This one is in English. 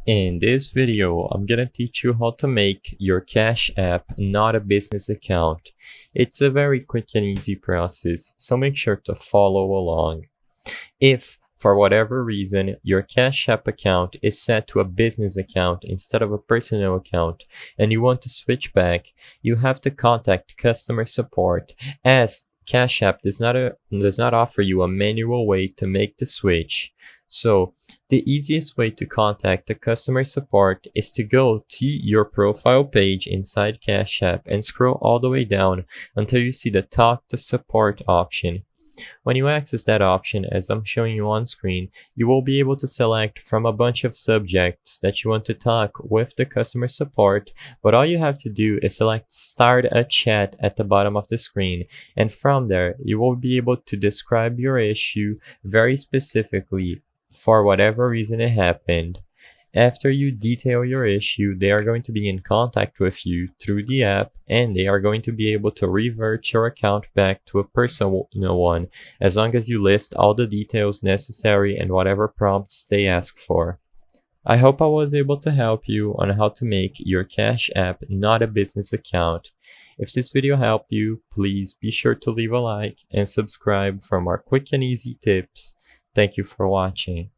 In this video, I'm gonna teach you how to make your Cash App not a business account. It's a very quick and easy process, so make sure to follow along. If, for whatever reason, your Cash App account is set to a business account instead of a personal account, and you want to switch back, you have to contact customer support, as Cash App does not offer you a manual way to make the switch. So, the easiest way to contact the customer support is to go to your profile page inside Cash App and scroll all the way down until you see the Talk to Support option. When you access that option, as I'm showing you on screen, you will be able to select from a bunch of subjects that you want to talk with the customer support, but all you have to do is select Start a Chat at the bottom of the screen, and from there, you will be able to describe your issue very specifically for whatever reason it happened. After you detail your issue, they are going to be in contact with you through the app, and they are going to be able to revert your account back to a personal one, as long as you list all the details necessary and whatever prompts they ask for. I hope I was able to help you on how to make your Cash App not a business account. If this video helped you, please be sure to leave a like and subscribe for more quick and easy tips. Thank you for watching.